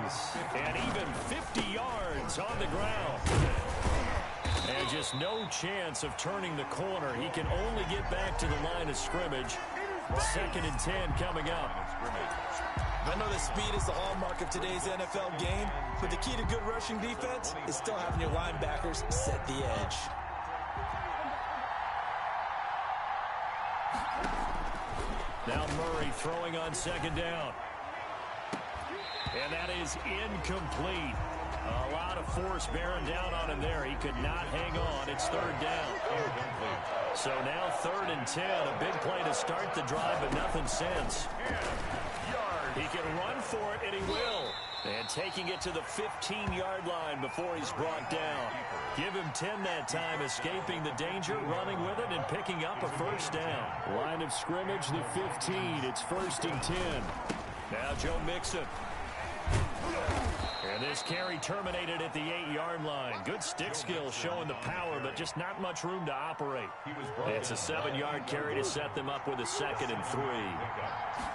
runs. And even 50 yards on the ground. And just no chance of turning the corner. He can only get back to the line of scrimmage. 2nd and 10 coming up. I know that speed is the hallmark of today's NFL game, but the key to good rushing defense is still having your linebackers set the edge. Now Murray throwing on 2nd down. And that is incomplete. A lot of force bearing down on him there. He could not hang on. It's 3rd down. So now 3rd and 10. A big play to start the drive, but nothing since. He can run for it, and he will. And taking it to the 15-yard line before he's brought down. Give him 10 that time, escaping the danger, running with it, and picking up a 1st down. Line of scrimmage, the 15. It's 1st and 10. Now Joe Mixon. And this carry terminated at the 8-yard line. Good stick skills showing the power, but just not much room to operate. It's a 7-yard carry to set them up with a 2nd and 3.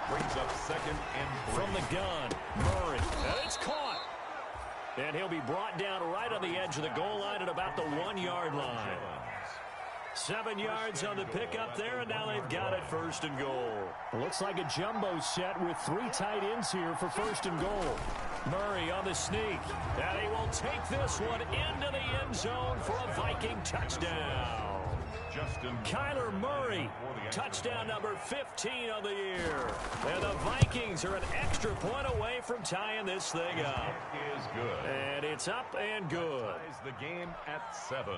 Brings up 2nd and 3. From the gun, Murray. And it's caught. And he'll be brought down right on the edge of the goal line at about the 1-yard line. 7 yards on the pickup there, and now they've got it 1st and goal. Looks like a jumbo set with 3 tight ends here for 1st and goal. Murray on the sneak, and he will take this one into the end zone for a Viking touchdown. Kyler Murray, touchdown number 15 on the year. And the Vikings are an extra point away from tying this thing up. It is good. And it's up and good. Ties the game at 7.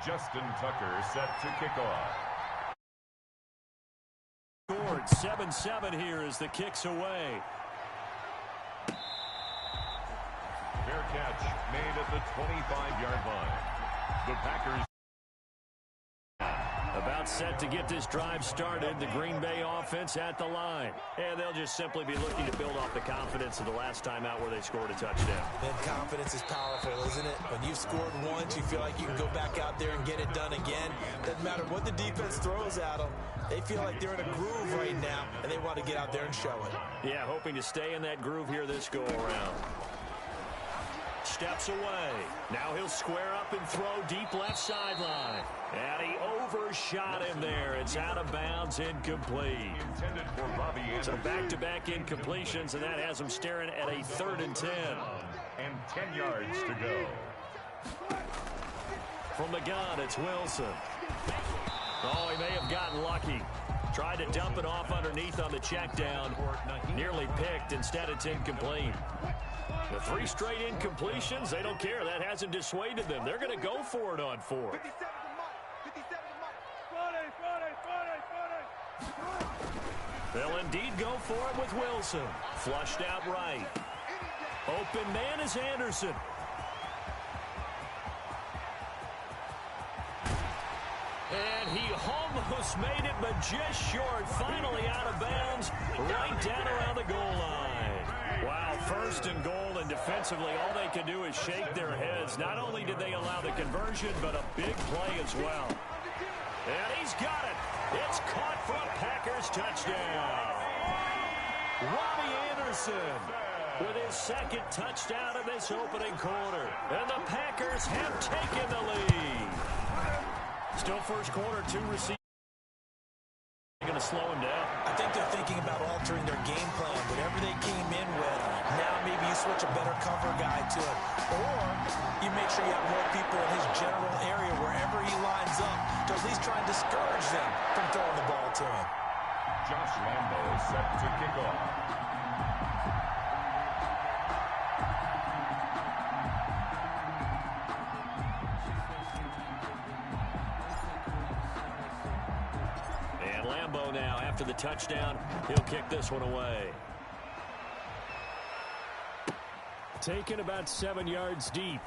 Justin Tucker set to kick off. Scored 7-7 here as the kick's away. Fair catch made at the 25-yard line. The Packers about set to get this drive started. The Green Bay offense at the line. And they'll just simply be looking to build off the confidence of the last time out where they scored a touchdown. And confidence is powerful, isn't it? When you've scored once, you feel like you can go back out there and get it done again. Doesn't matter what the defense throws at them. They feel like they're in a groove right now, and they want to get out there and show it. Yeah, hoping to stay in that groove here this go-around. Steps away. Now he'll square up and throw deep left sideline. And he overshot him there. It's out of bounds, incomplete. intended for Robbie Anderson. So back-to-back incompletions, and that has him staring at a 3rd and 10. And 10 yards to go. From the gun, it's Wilson. Oh, he may have gotten lucky. Tried to dump it off underneath on the check down. Nearly picked. Instead, it's incomplete. The 3 straight incompletions, they don't care. That hasn't dissuaded them. They're going to go for it on 4th. They'll indeed go for it with Wilson. Flushed out right. Open man is Anderson. And he almost made it, but just short. Finally out of bounds, right down around the goal line. Wow, 1st and goal, and defensively all they can do is shake their heads. Not only did they allow the conversion, but a big play as well. And he's got it. It's caught for a Packers touchdown. Robbie Anderson with his 2nd touchdown of this opening quarter. And the Packers have taken the lead. Still first quarter, 2 receivers. Going to slow him down. I think they're thinking about altering their game plan. Whatever they came in with, now maybe you switch a better cover guy to it. Or you make sure you have more people in his general area wherever he lines up to at least try and discourage them from throwing the ball to him. Josh Lambo is set to kick off. Lambo now, after the touchdown, he'll kick this one away. Taken about 7 yards deep.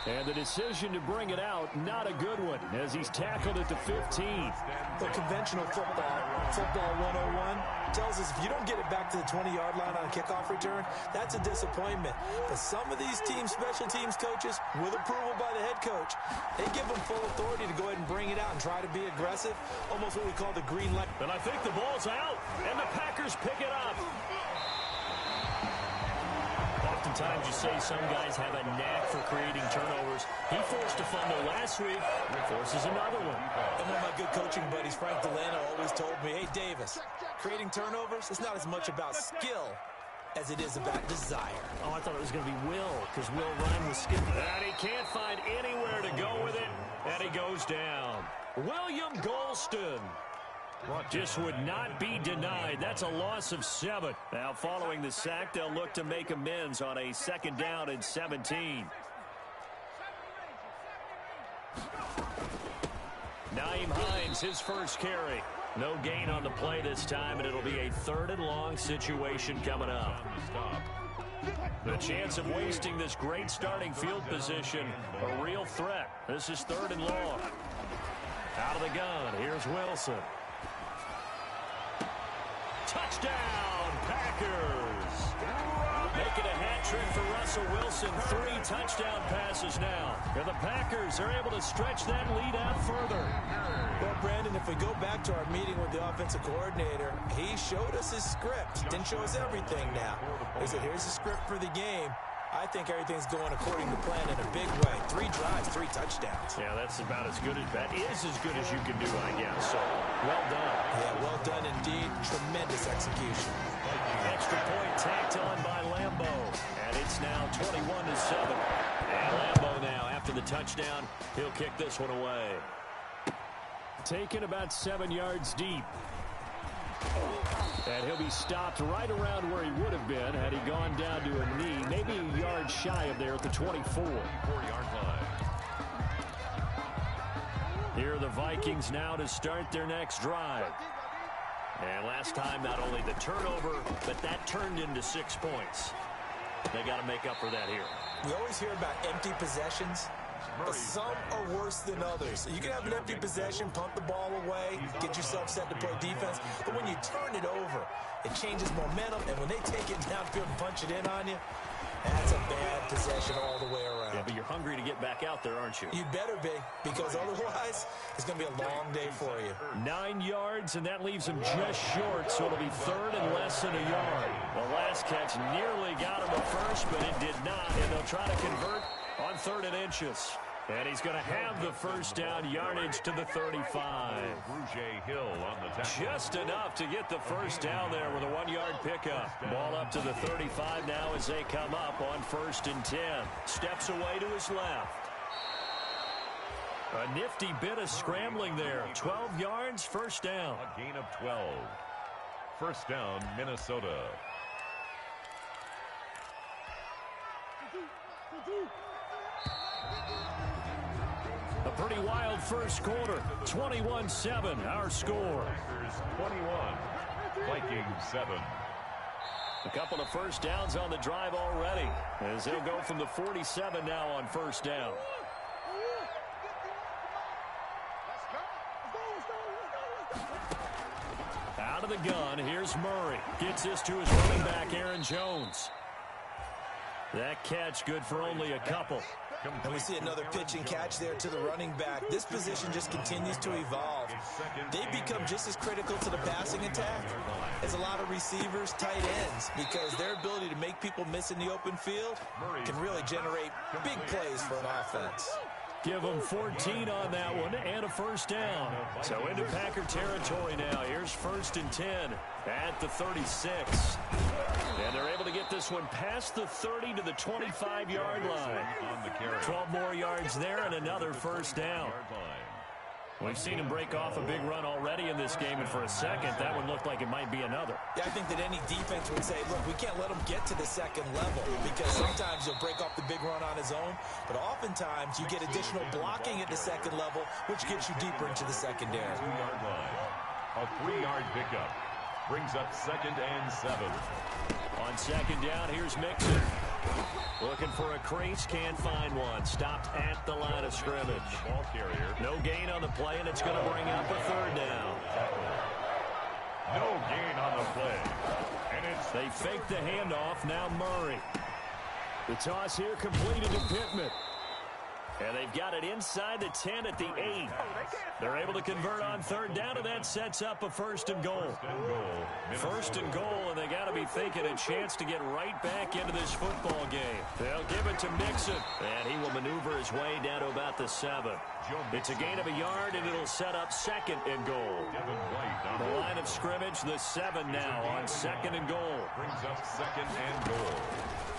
And the decision to bring it out, not a good one, as he's tackled at the 15. The conventional football 101, tells us if you don't get it back to the 20-yard line on a kickoff return, that's a disappointment. But some of these special teams coaches, with approval by the head coach, they give them full authority to go ahead and bring it out and try to be aggressive, almost what we call the green light. And I think the ball's out, and the Packers pick it up. Oftentimes you say some guys have a knack for creating turnovers. He forced a fumble last week, forces another one. And one of my good coaching buddies, Frank Delano, always told me, hey, Davis, creating turnovers is not as much about skill as it is about desire. Oh, I thought it was going to be Will, because Will rhymed with skip. And he can't find anywhere to go with it, and he goes down. William Golston just would not be denied. That's a loss of 7. Now, following the sack, they'll look to make amends on a 2nd down and 17. Nyheim Hines, his first carry. No gain on the play this time, and it'll be a 3rd and long situation coming up. The chance of wasting this great starting field position, a real threat. This is 3rd and long. Out of the gun, here's Wilson. Touchdown, Packers. Making a hat trick for Russell Wilson. 3 touchdown passes now. And the Packers are able to stretch that lead out further. Well, Brandon, if we go back to our meeting with the offensive coordinator, he showed us his script. Didn't show us everything now. He said, here's the script for the game. I think everything's going according to plan in a big way. 3 drives, 3 touchdowns. Yeah, that's about as good as that is as good as you can do, I guess. So, well done. Yeah, well done indeed. Tremendous execution. Extra point tacked on by Lambo. And it's now 21-7. And Lambo now, after the touchdown, he'll kick this one away. Taken about 7 yards deep. And he'll be stopped right around where he would have been had he gone down to a knee, maybe a yard shy of there at the 24. 4-yard line. Here are the Vikings now to start their next drive. And last time, not only the turnover, but that turned into 6 points. They got to make up for that here. We always hear about empty possessions. But some are worse than others. You can have an empty possession, punt the ball away, get yourself set to play defense. But when you turn it over, it changes momentum. And when they take it downfield and punch it in on you, that's a bad possession all the way around. Yeah, but you're hungry to get back out there, aren't you? You better be, because otherwise it's going to be a long day for you. 9 yards, and that leaves him just short, so it'll be 3rd and less than a yard. The last catch nearly got him at first, but it did not, and they'll try to convert on 3rd and inches. And he's going to have the first down, yardage to the 35. Hill on the tackle. Just enough to get the first down there with a 1-yard pickup. Ball up to the 35 now as they come up on 1st and 10. Steps away to his left. A nifty bit of scrambling there. 12 yards, first down. A gain of 12. First down, Minnesota. A pretty wild first quarter. 21-7, our score. Packers 21, Vikings 7. A couple of first downs on the drive already, as they'll go from the 47 now on first down. Out of the gun, here's Murray. Gets this to his running back, Aaron Jones. That catch good for only a couple. And we see another pitch and catch there to the running back. This position just continues to evolve. They become just as critical to the passing attack as a lot of receivers, tight ends, because their ability to make people miss in the open field can really generate big plays for an offense. Give them 14 on that one and a first down. So into Packer territory now. Here's 1st and 10 at the 36. And they're able to get this one past the 30 to the 25-yard line. 12 more yards there and another first down. We've seen him break off a big run already in this game, and for a second, that one looked like it might be another. Yeah, I think that any defense would say, look, we can't let him get to the second level, because sometimes he'll break off the big run on his own, but oftentimes you get additional blocking at the second level, which gets you deeper into the secondary. 2-yard line. A 3-yard pickup brings up 2nd and 7. On 2nd down, here's Mixon. Looking for a crease, can't find one. Stopped at the line of scrimmage. Ball carrier. No gain on the play, and it's going to bring up a third down. No gain on the play. And They fake the handoff, now Murray. The toss here completed to Pittman. And they've got it inside the 10 at the 8. They're able to convert on third down, and that sets up a first and goal. First and goal, and they got to be thinking a chance to get right back into this football game. They'll give it to Mixon, and he will maneuver his way down to about the 7. It's a gain of a yard, and it'll set up second and goal. The line of scrimmage, the 7 now on second and goal. Brings up second and goal.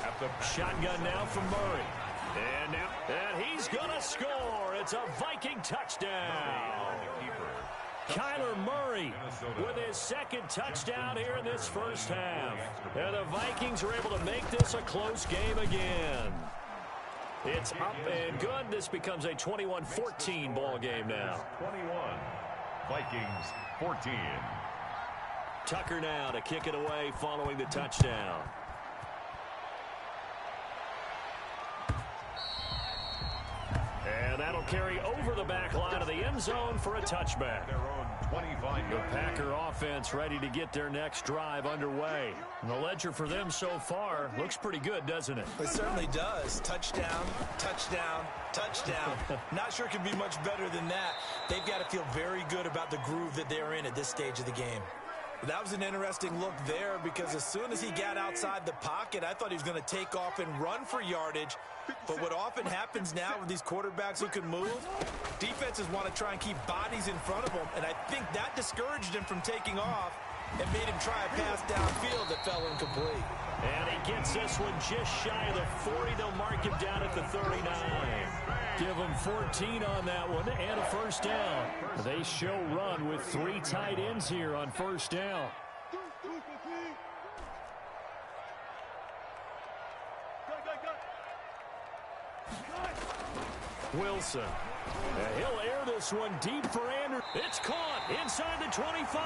At the shotgun now from Murray. And he's going to score. It's a Viking touchdown. Kyler Murray with his second touchdown here in this first half. And the Vikings are able to make this a close game again. It's up and good. This becomes a 21-14 ball game now. 21. Vikings 14. Tucker now to kick it away following the touchdown. And that'll carry over the back line of the end zone for a touchback. Their own 25. The Packer offense ready to get their next drive underway. And the ledger for them so far looks pretty good, doesn't it? It certainly does. Touchdown, touchdown, touchdown. Not sure it can be much better than that. They've got to feel very good about the groove that they're in at this stage of the game. That was an interesting look there because as soon as he got outside the pocket, I thought he was going to take off and run for yardage. But what often happens now with these quarterbacks who can move, defenses want to try and keep bodies in front of them, and I think that discouraged him from taking off and made him try a pass downfield that fell incomplete. And he gets this one just shy of the 40. They'll mark him down at the 39. Give him 14 on that one and a first down. They show run with 3 tight ends here on first down. Wilson. And he'll air this one deep for Andrews. It's caught inside the 25.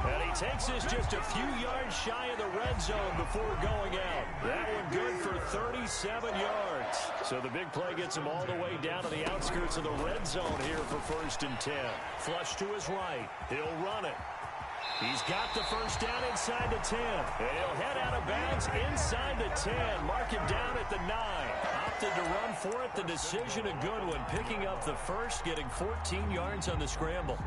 And he takes this just a few yards shy of the red zone before going out. That one good for 37 yards. So the big play gets him all the way down to the outskirts of the red zone here for first and 10. Flush to his right. He'll run it. He's got the first down inside the 10. And he'll head out of bounds inside the 10. Mark him down at the 9. Opted to run for it. The decision a good one. Picking up the first, getting 14 yards on the scramble.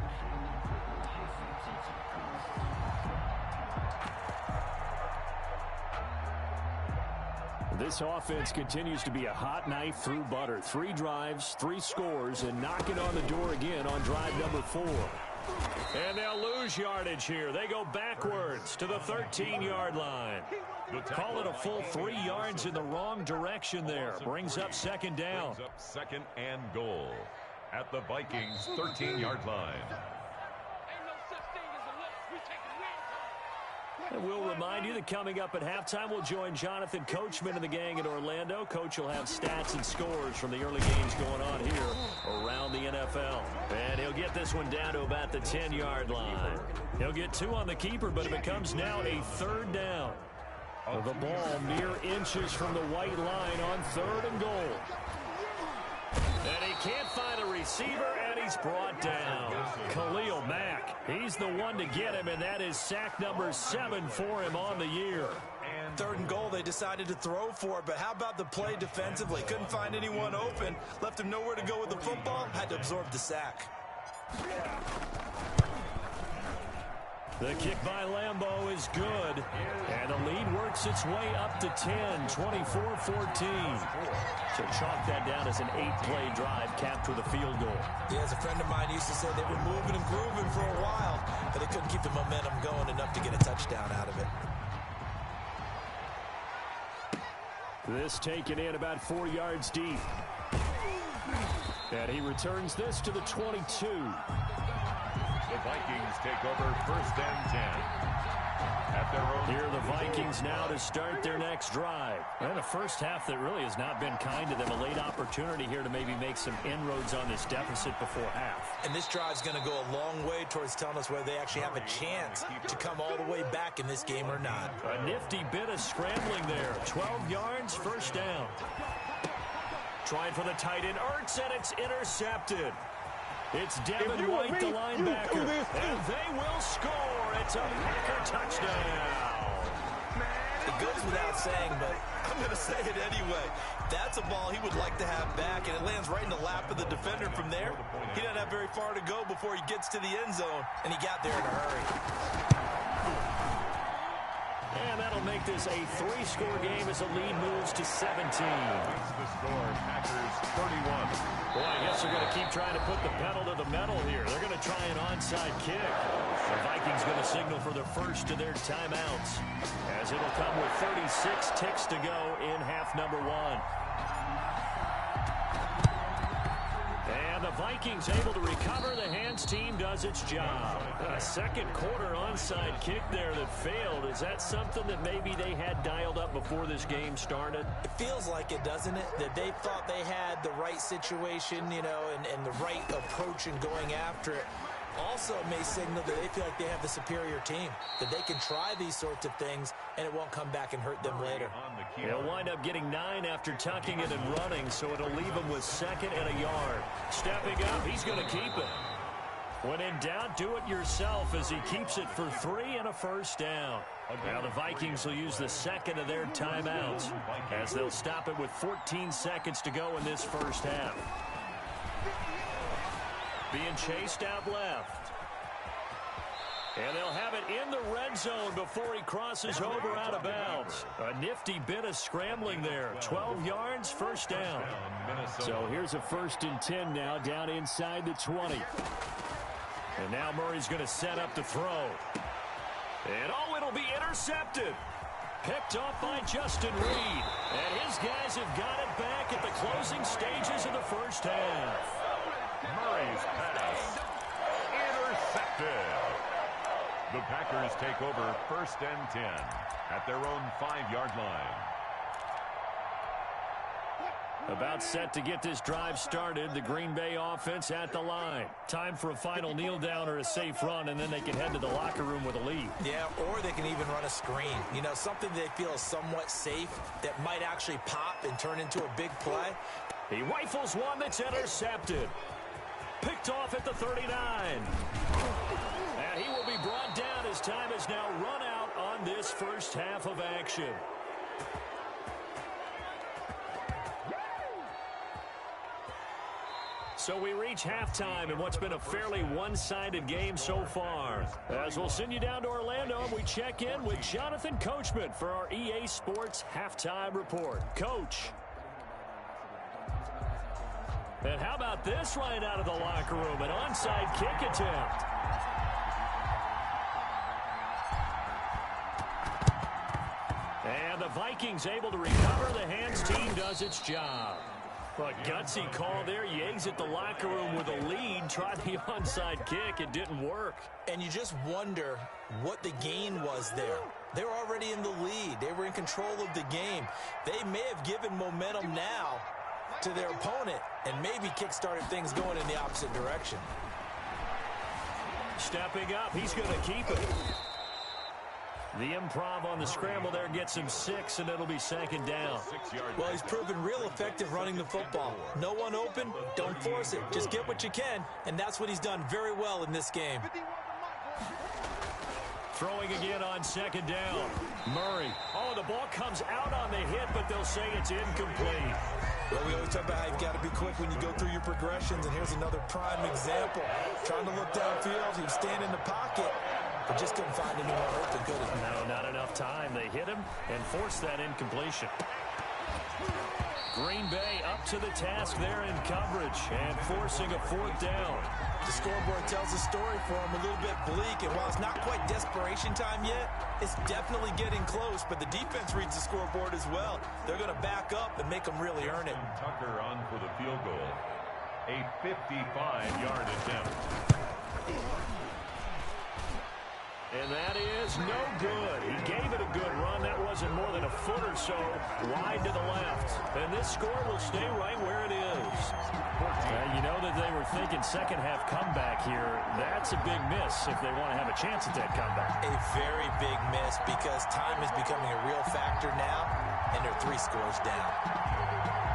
This offense continues to be a hot knife through butter. 3 drives, 3 scores, and knocking on the door again on drive number 4. And they'll lose yardage here. They go backwards to the 13-yard line. Call it a full 3 yards in the wrong direction there. Brings up second down. Brings up second and goal at the Vikings 13-yard line. And we'll remind you that coming up at halftime, we'll join Jonathan Coachman and the gang in Orlando. Coach will have stats and scores from the early games going on here around the NFL. And he'll get this one down to about the 10-yard line. He'll get 2 on the keeper, but it becomes now a third down. The ball mere inches from the white line on third and goal. And he can't find a receiver, and he's brought down. Khalil Mack, he's the one to get him, and that is sack number 7 for him on the year. And third and goal, they decided to throw for it, but how about the play defensively? Couldn't find anyone open, left him nowhere to go with the football, had to absorb the sack. The kick by Lambeau is good, and the lead works its way up to 10, 24-14. So chalk that down as an 8-play drive capped with a field goal. Yeah, as a friend of mine used to say, they were moving and grooving for a while, but they couldn't keep the momentum going enough to get a touchdown out of it. This taken in about 4 yards deep. And he returns this to the 22. The Vikings take over first and 10. At their own. Here the Vikings Vikings now to start their next drive. And a first half that really has not been kind to them. A late opportunity here to maybe make some inroads on this deficit before half. And this drive's going to go a long way towards telling us whether they actually have a chance to come all the way back in this game or not. A nifty bit of scrambling there. 12 yards, first down. Trying for the tight end, Ertz, and it's intercepted. It's Devin White, the linebacker, and they will score. It's a Packer touchdown. It goes without saying, but I'm going to say it anyway. That's a ball he would like to have back, and it lands right in the lap of the defender from there. He doesn't have very far to go before he gets to the end zone, and he got there in a hurry. And that'll make this a 3-score game as the lead moves to 17. The score, Packers 31. Boy, I guess they're going to keep trying to put the pedal to the metal here. They're going to try an onside kick. The Vikings going to signal for the first of their timeouts, as it'll come with 36 ticks to go in half number 1. And the Vikings able to recover. The hands team does its job. A second quarter onside kick there that failed. Is that something that maybe they had dialed up before this game started? It feels like it, doesn't it? That they thought they had the right situation, you know, and the right approach in going after it. Also, it may signal that they feel like they have the superior team, that they can try these sorts of things, and it won't come back and hurt them later. They'll wind up getting 9 after tucking it and running, so it'll leave him with 2nd and a yard. Stepping up, he's going to keep it. When in doubt, do it yourself as he keeps it for 3 and a first down. Now the Vikings will use the second of their timeouts, as they'll stop it with 14 seconds to go in this first half. Being chased out left. And they'll have it in the red zone before he crosses over out of bounds. A nifty bit of scrambling there. 12 yards, first down. So here's a 1st and 10 now, down inside the 20. And now Murray's going to set up to throw. And it'll be intercepted. Picked off by Justin Reed. And his guys have got it back at the closing stages of the first half. Murray's pass intercepted. The Packers take over 1st and 10 at their own 5-yard line. About set to get this drive started. The Green Bay offense at the line. Time for a final kneel down or a safe run, and then they can head to the locker room with a lead. Yeah, or they can even run a screen. You know, something they feel is somewhat safe that might actually pop and turn into a big play. He rifles one that's intercepted. Picked off at the 39. And he will be brought down as time has now run out on this first half of action. So we reach halftime in what's been a fairly one-sided game so far. As we'll send you down to Orlando, and we check in with Jonathan Coachman for our EA Sports Halftime Report. Coach. And how about this right out of the locker room? An onside kick attempt. And the Vikings able to recover. The hands team does its job. A gutsy call there. You exit the locker room with a lead. Try the onside kick. It didn't work. And you just wonder what the gain was there. They were already in the lead. They were in control of the game. They may have given momentum now to their opponent and maybe kick-started things going in the opposite direction. Stepping up, he's going to keep it. The improv on the scramble there gets him 6, and it'll be 2nd down. Well, he's proven real effective running the football. No one open, don't force it. Just get what you can, and that's what he's done very well in this game. Throwing again on 2nd down. Murray. Oh, the ball comes out on the hit, but they'll say it's incomplete. Well, we always talk about how you've got to be quick when you go through your progressions, and here's another prime example. Trying to look downfield, he was standing in the pocket, but just couldn't find anyone open, could he? No, not enough time. They hit him and forced that incompletion. Green Bay up to the task there in coverage and forcing a 4th down. The scoreboard tells the story for him, a little bit bleak, and while it's not quite desperation time yet, it's definitely getting close, but the defense reads the scoreboard as well. They're going to back up and make them really earn it. Tucker on for the field goal. A 55-yard attempt. And that is was no good. He gave it a good run. That wasn't more than a foot or so wide to the left. And this score will stay right where it is. You know that they were thinking second half comeback here. That's a big miss if they want to have a chance at that comeback. A very big miss because time is becoming a real factor now, and they're 3 scores down.